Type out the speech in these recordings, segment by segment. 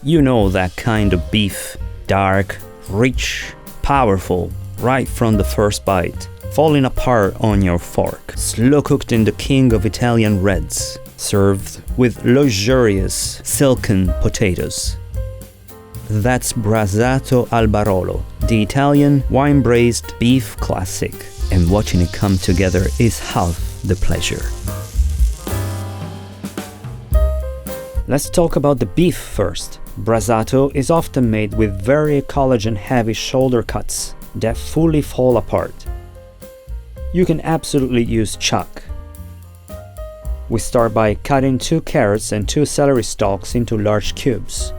You know that kind of beef, dark, rich, powerful, right from the first bite, falling apart on your fork, slow cooked in the king of Italian reds, served with luxurious silken potatoes. That's Brasato al Barolo, the Italian wine-braised beef classic, and watching it come together is half the pleasure. Let's talk about the beef first. Brasato is often made with very collagen-heavy shoulder cuts that fully fall apart. You can absolutely use chuck. We start by cutting 2 carrots and 2 celery stalks into large cubes.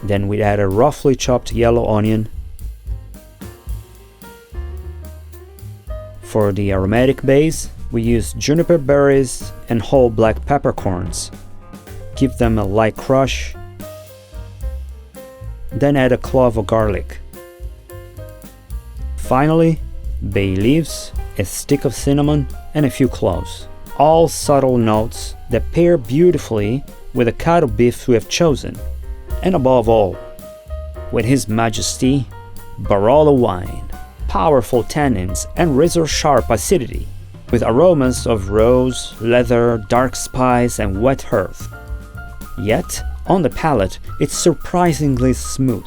Then we add a roughly chopped yellow onion. For the aromatic base, we use juniper berries and whole black peppercorns. Give them a light crush. Then add a clove of garlic. Finally, bay leaves, a stick of cinnamon, and a few cloves. All subtle notes that pair beautifully with the cut of beef we have chosen. And above all, with His Majesty, Barolo wine, powerful tannins and razor-sharp acidity, with aromas of rose, leather, dark spice and wet earth. Yet, on the palate, it's surprisingly smooth.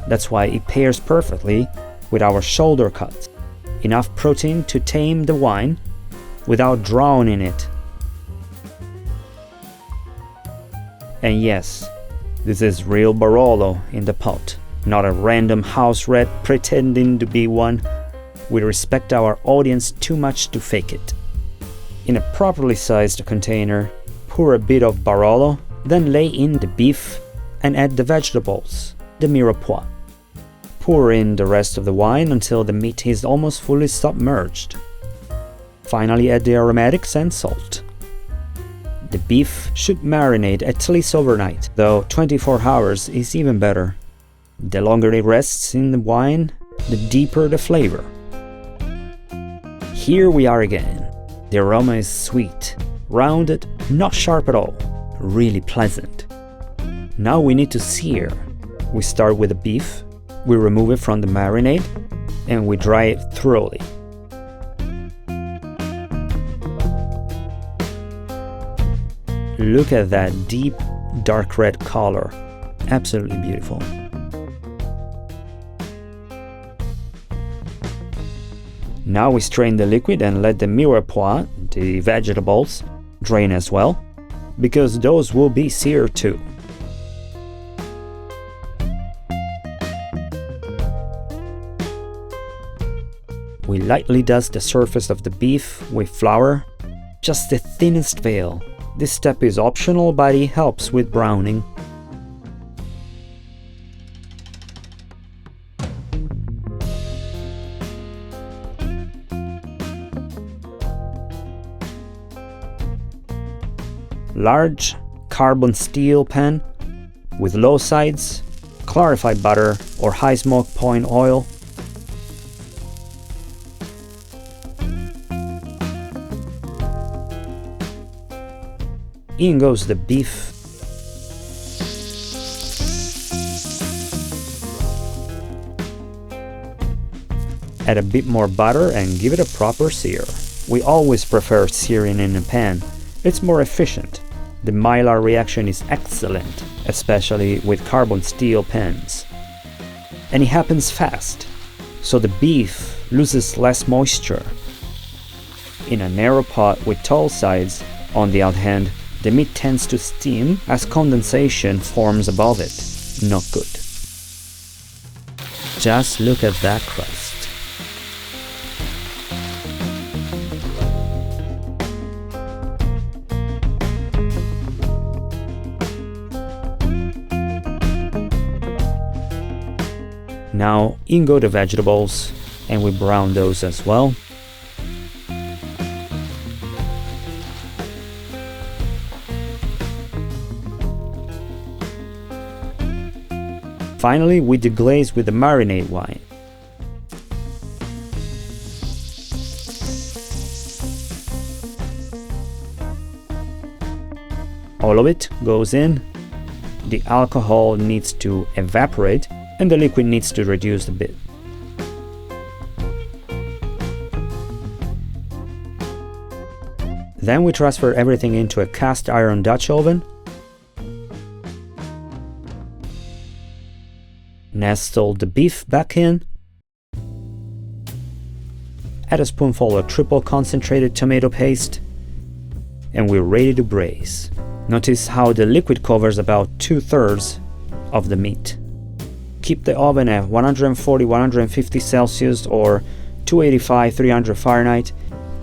That's why it pairs perfectly with our shoulder cut. Enough protein to tame the wine without drowning it. And yes, this is real Barolo in the pot, not a random house rat pretending to be one. We respect our audience too much to fake it. In a properly sized container, pour a bit of Barolo, then lay in the beef and add the vegetables, the mirepoix. Pour in the rest of the wine until the meat is almost fully submerged. Finally add the aromatics and salt. The beef should marinate at least overnight, though 24 hours is even better. The longer it rests in the wine, the deeper the flavor. Here we are again. The aroma is sweet, rounded, not sharp at all, really pleasant. Now we need to sear. We start with the beef, we remove it from the marinade, and we dry it thoroughly. Look at that deep, dark red color. Absolutely beautiful. Now we strain the liquid and let the mirepoix, the vegetables, drain as well, because those will be seared too. We lightly dust the surface of the beef with flour, just the thinnest veil. This step is optional, but it helps with browning. Large carbon steel pan with low sides, clarified butter or high smoke point oil. In goes the beef. Add a bit more butter and give it a proper sear. We always prefer searing in a pan. It's more efficient. The Maillard reaction is excellent, especially with carbon steel pans. And it happens fast, so the beef loses less moisture. In a narrow pot with tall sides, on the other hand, the meat tends to steam as condensation forms above it. Not good. Just look at that crust. Now in go the vegetables, and we brown those as well. Finally, we deglaze with the marinade wine. All of it goes in. The alcohol needs to evaporate and the liquid needs to reduce a bit. Then we transfer everything into a cast iron Dutch oven. Nestle the beef back in. Add a spoonful of triple concentrated tomato paste. And we're ready to braise. Notice how the liquid covers about 2/3 of the meat. Keep the oven at 140-150 Celsius or 285-300 Fahrenheit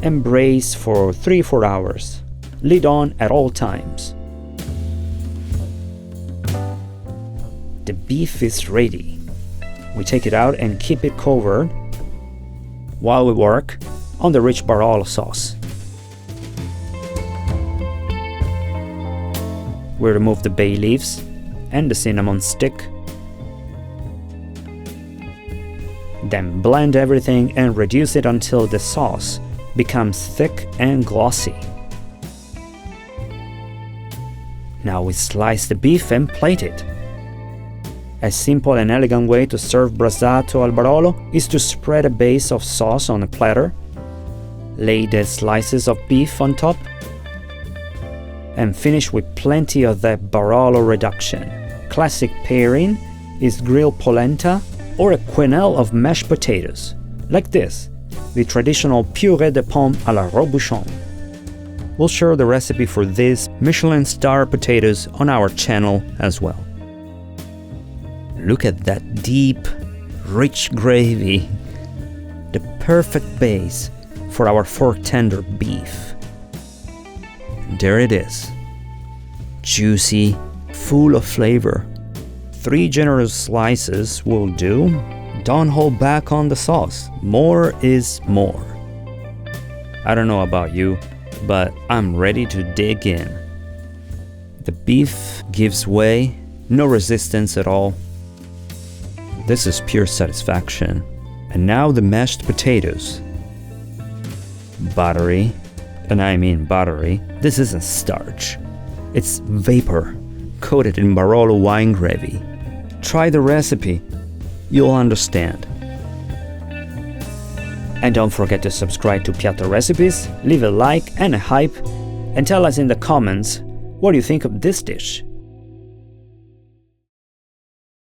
and braise for 3-4 hours. Lid on at all times. The beef is ready. We take it out and keep it covered while we work on the rich Barolo sauce. We remove the bay leaves and the cinnamon stick. Then blend everything and reduce it until the sauce becomes thick and glossy. Now we slice the beef and plate it. A simple and elegant way to serve Brasato al Barolo is to spread a base of sauce on a platter, lay the slices of beef on top, and finish with plenty of that Barolo reduction. Classic pairing is grilled polenta or a quenelle of mashed potatoes, like this, the traditional purée de pommes à la Robuchon. We'll share the recipe for these Michelin star potatoes on our channel as well. Look at that deep, rich gravy, the perfect base for our fork tender beef. There it is, juicy, full of flavor. 3 generous slices will do. Don't hold back on the sauce. More is more. I don't know about you, but I'm ready to dig in. The beef gives way, no resistance at all. This is pure satisfaction. And now the mashed potatoes. Buttery, and I mean buttery. This isn't starch. It's vapor, coated in Barolo wine gravy. Try the recipe. You'll understand. And don't forget to subscribe to Piatto Recipes, leave a like and a hype, and tell us in the comments what you think of this dish.